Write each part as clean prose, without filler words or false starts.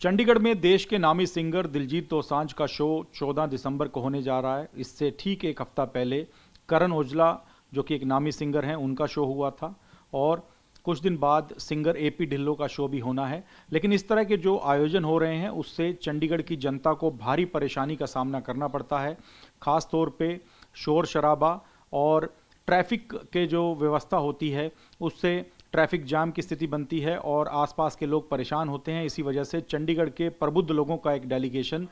चंडीगढ़ में देश के नामी सिंगर दिलजीत दोसांझ का शो 14 दिसंबर को होने जा रहा है। इससे ठीक एक हफ्ता पहले करण औजला, जो कि एक नामी सिंगर हैं, उनका शो हुआ था और कुछ दिन बाद सिंगर एपी ढिल्लों का शो भी होना है। लेकिन इस तरह के जो आयोजन हो रहे हैं उससे चंडीगढ़ की जनता को भारी परेशानी का सामना करना पड़ता है। खास तौर पे शोर शराबा और ट्रैफिक के जो व्यवस्था होती है उससे ट्रैफिक जाम की स्थिति बनती है और आसपास के लोग परेशान होते हैं। इसी वजह से चंडीगढ़ के प्रबुद्ध लोगों का एक डेलीगेशन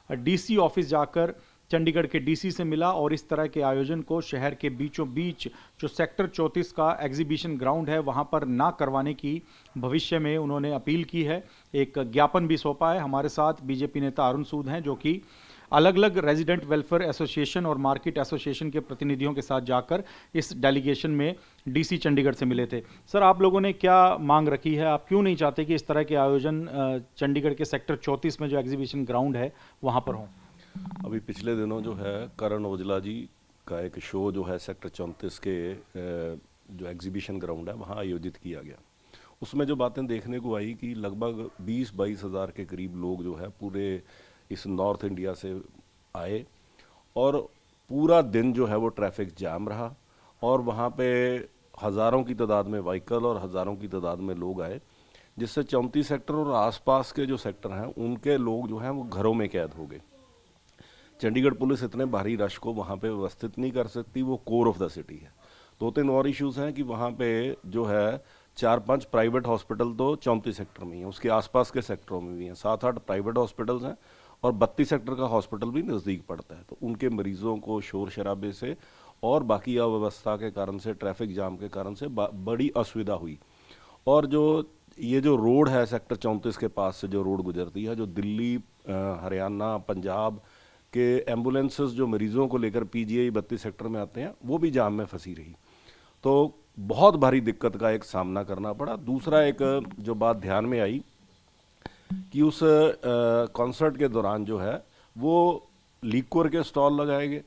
डीसी ऑफिस जाकर चंडीगढ़ के डीसी से मिला और इस तरह के आयोजन को शहर के बीचों बीच जो सेक्टर 34 का एग्जीबिशन ग्राउंड है वहां पर ना करवाने की भविष्य में उन्होंने अपील की है। एक ज्ञापन भी सौंपा है। हमारे साथ बीजेपी नेता अरुण सूद हैं, जो कि अलग अलग रेजिडेंट वेलफेयर एसोसिएशन और मार्केट एसोसिएशन के प्रतिनिधियों के साथ जाकर इस डेलीगेशन में डीसी चंडीगढ़ से मिले थे। सर, आप लोगों ने क्या मांग रखी है? आप क्यों नहीं चाहते कि इस तरह के आयोजन चंडीगढ़ के सेक्टर 34 में जो एग्जीबिशन ग्राउंड है वहां पर हों? अभी पिछले दिनों जो है करण औजला जी का एक शो जो है सेक्टर 34 के जो एग्जीबिशन ग्राउंड है वहाँ आयोजित किया गया। उसमें जो बातें देखने को आई कि लगभग 20-22 हज़ार के करीब लोग जो है पूरे इस नॉर्थ इंडिया से आए और पूरा दिन जो है वो ट्रैफिक जाम रहा और वहाँ पे हज़ारों की तादाद में व्हीकल और हज़ारों की तादाद में लोग आए, जिससे 34 सेक्टर और आसपास के जो सेक्टर हैं उनके लोग जो हैं वो घरों में कैद हो गए। चंडीगढ़ पुलिस इतने भारी रश को वहाँ पे व्यवस्थित नहीं कर सकती, वो कोर ऑफ द सिटी है। दो तीन और इश्यूज़ हैं कि वहाँ पे जो है 4-5 प्राइवेट हॉस्पिटल तो 34 सेक्टर में ही हैं, उसके आसपास के सेक्टरों में भी हैं, 7-8 प्राइवेट हॉस्पिटल्स हैं और 32 सेक्टर का हॉस्पिटल भी नज़दीक पड़ता है। तो उनके मरीजों को शोर शराबे से और बाकी अव्यवस्था के कारण से, ट्रैफिक जाम के कारण से बड़ी असुविधा हुई। और जो ये जो रोड है सेक्टर 34 के पास से जो रोड गुजरती है, जो दिल्ली, हरियाणा, पंजाब के एम्बुलेंसेस जो मरीजों को लेकर पीजीआई 32 सेक्टर में आते हैं वो भी जाम में फंसी रही। तो बहुत भारी दिक्कत का एक सामना करना पड़ा। दूसरा एक जो बात ध्यान में आई कि उस कॉन्सर्ट के दौरान जो है वो लिक्वर के स्टॉल लगाए गए,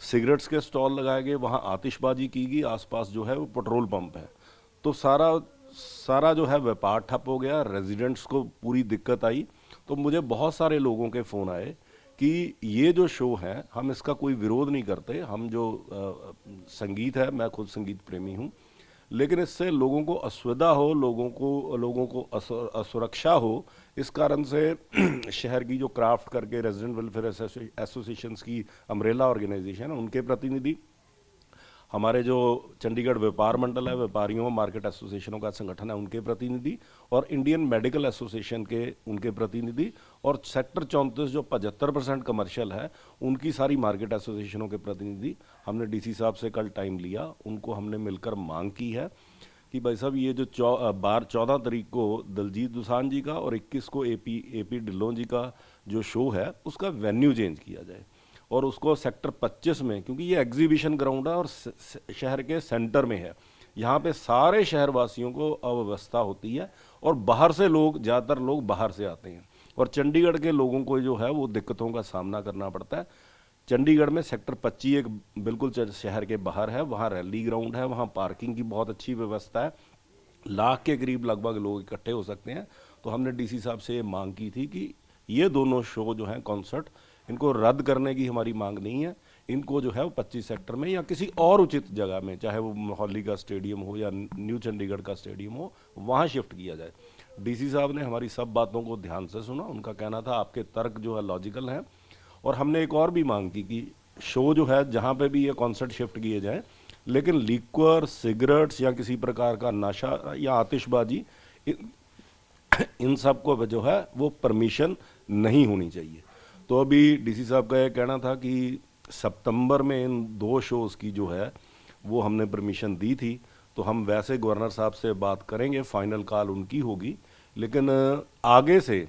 सिगरेट्स के स्टॉल लगाए गए, वहाँ आतिशबाजी की गई, आसपास जो है वो पेट्रोल पंप है। तो सारा सारा जो है व्यापार ठप हो गया, रेजिडेंट्स को पूरी दिक्कत आई। तो मुझे बहुत सारे लोगों के फ़ोन आए कि ये जो शो है हम इसका कोई विरोध नहीं करते, हम जो संगीत है, मैं खुद संगीत प्रेमी हूँ, लेकिन इससे लोगों को असुविधा हो, लोगों को असुरक्षा हो, इस कारण से शहर की जो क्राफ्ट करके रेजिडेंट वेलफेयर एसोसिएशंस की अम्ब्रेला ऑर्गेनाइजेशन है उनके प्रतिनिधि, हमारे जो चंडीगढ़ व्यापार मंडल है, व्यापारियों मार्केट एसोसिएशनों का संगठन है, उनके प्रतिनिधि और इंडियन मेडिकल एसोसिएशन के उनके प्रतिनिधि और सेक्टर 34 जो 75% कमर्शियल है उनकी सारी मार्केट एसोसिएशनों के प्रतिनिधि, हमने डीसी साहब से कल टाइम लिया। उनको हमने मिलकर मांग की है कि भाई साहब ये जो 14 तारीख को दिलजीत दोसांझ जी का और 21 को एपी ढिल्लों जी का जो शो है उसका वेन्यू चेंज किया जाए और उसको सेक्टर 25 में, क्योंकि ये एग्जीबिशन ग्राउंड है और शहर के सेंटर में है, यहाँ पे सारे शहरवासियों को अव्यवस्था होती है और बाहर से लोग, ज़्यादातर लोग बाहर से आते हैं और चंडीगढ़ के लोगों को जो है वो दिक्कतों का सामना करना पड़ता है। चंडीगढ़ में सेक्टर 25 एक बिल्कुल शहर के बाहर है, वहाँ रैली ग्राउंड है, वहाँ पार्किंग की बहुत अच्छी व्यवस्था है, लाख के करीब लगभग लोग इकट्ठे हो सकते हैं। तो हमने डीसी साहब से ये मांग की थी कि ये दोनों शो जो हैं कॉन्सर्ट, इनको रद्द करने की हमारी मांग नहीं है, इनको जो है वो 25 सेक्टर में या किसी और उचित जगह में, चाहे वो मोहाली का स्टेडियम हो या न्यू चंडीगढ़ का स्टेडियम हो, वहाँ शिफ्ट किया जाए। डीसी साहब ने हमारी सब बातों को ध्यान से सुना, उनका कहना था आपके तर्क जो है लॉजिकल हैं। और हमने एक और भी मांग की कि शो जो है जहाँ पे भी ये कॉन्सर्ट शिफ्ट किए जाएँ, लेकिन लिक्वर, सिगरेट्स या किसी प्रकार का नशा या आतिशबाजी, इन सब को जो है वो परमिशन नहीं होनी चाहिए। तो अभी डीसी साहब का यह कहना था कि सितंबर में इन दो शोज़ की जो है वो हमने परमिशन दी थी, तो हम वैसे गवर्नर साहब से बात करेंगे, फाइनल कॉल उनकी होगी, लेकिन आगे से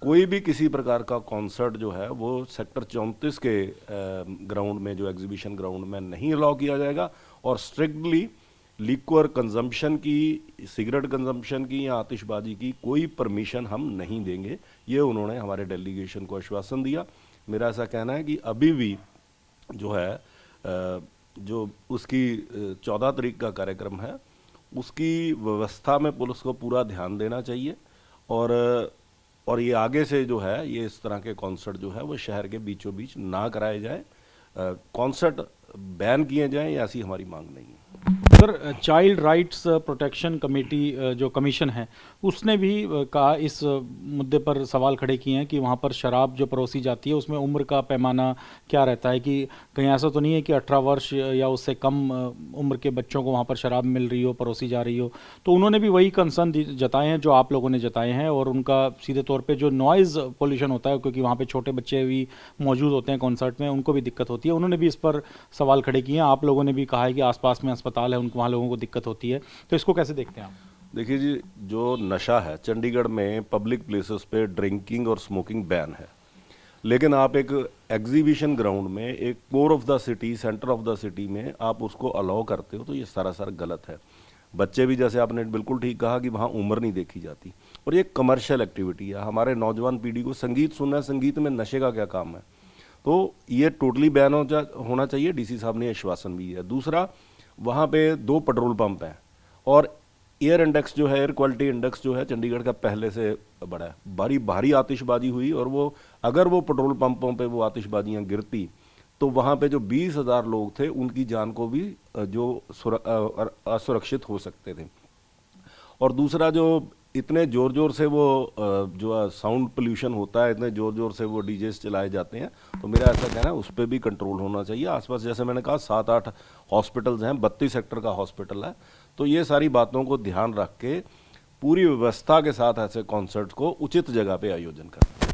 कोई भी किसी प्रकार का कॉन्सर्ट जो है वो सेक्टर 34 के ग्राउंड में, जो एग्जीबिशन ग्राउंड में नहीं अलाउ किया जाएगा और स्ट्रिक्टली लिक्वर कंजम्पशन की, सिगरेट कंजम्पशन की या आतिशबाजी की कोई परमिशन हम नहीं देंगे। ये उन्होंने हमारे डेलीगेशन को आश्वासन दिया। मेरा ऐसा कहना है कि अभी भी जो है जो उसकी 14 तारीख का कार्यक्रम है उसकी व्यवस्था में पुलिस को पूरा ध्यान देना चाहिए और और ये आगे से जो है ये इस तरह के कॉन्सर्ट जो है वो शहर के बीचों बीच ना कराए जाए, कॉन्सर्ट बैन किए जाएं, ये ऐसी हमारी मांग नहीं है। Sir, child rights protection committee जो कमीशन है उसने भी कहा, इस मुद्दे पर सवाल खड़े किए हैं कि वहाँ पर शराब जो परोसी जाती है उसमें उम्र का पैमाना क्या रहता है, कि कहीं ऐसा तो नहीं है कि 18 वर्ष या उससे कम उम्र के बच्चों को वहाँ पर शराब मिल रही हो, परोसी जा रही हो। तो उन्होंने भी वही कंसर्न जताए हैं जो आप लोगों ने जताए हैं, और उनका सीधे तौर पे जो नॉइज़ पोल्यूशन होता है, क्योंकि वहाँ पे छोटे बच्चे भी मौजूद होते हैं कॉन्सर्ट में, उनको भी दिक्कत होती है, उन्होंने भी इस पर सवाल खड़े किए हैं। आप लोगों ने भी कहा है कि आसपास में अस्पताल है, उनको वहाँ लोगों को दिक्कत होती है, तो इसको कैसे देखते हैं आप? देखिए जी, जो नशा है चंडीगढ़ में पब्लिक प्लेसेस पे ड्रिंकिंग और स्मोकिंग बैन है, लेकिन आप एक एग्जीबिशन ग्राउंड में एक core of the city, centre of the city में आप उसको अलाउ करते हो, तो ये सरासर गलत है। बच्चे भी, जैसे आपने बिल्कुल ठीक कहा, कि वहाँ उम्र नहीं देखी जाती, और ये कमर्शियल एक्टिविटी है। हमारे नौजवान पीढ़ी को संगीत सुनना है, संगीत में नशे का क्या काम है? तो ये टोटली बैन होना चाहिए। डीसी साहब ने आश्वासन भी दिया। दूसरा, वहाँ पे 2 पेट्रोल पंप हैं, और एयर इंडेक्स जो है, एयर क्वालिटी इंडेक्स जो है चंडीगढ़ का पहले से बड़ा है। भारी आतिशबाजी हुई, और वो अगर वो पेट्रोल पंपों पे वो आतिशबाजियाँ गिरती तो वहाँ पे जो 20,000 लोग थे उनकी जान को भी जो असुरक्षित हो सकते थे। और दूसरा, जो इतने ज़ोर ज़ोर से वो जो साउंड पोल्यूशन होता है, इतने ज़ोर ज़ोर से वो डीजेस चलाए जाते हैं, तो मेरा ऐसा कहना है उस पर भी कंट्रोल होना चाहिए। आसपास, जैसे मैंने कहा, 7-8 हॉस्पिटल्स हैं, 32 सेक्टर का हॉस्पिटल है, तो ये सारी बातों को ध्यान रख के पूरी व्यवस्था के साथ ऐसे कॉन्सर्ट को उचित जगह पे आयोजन करना।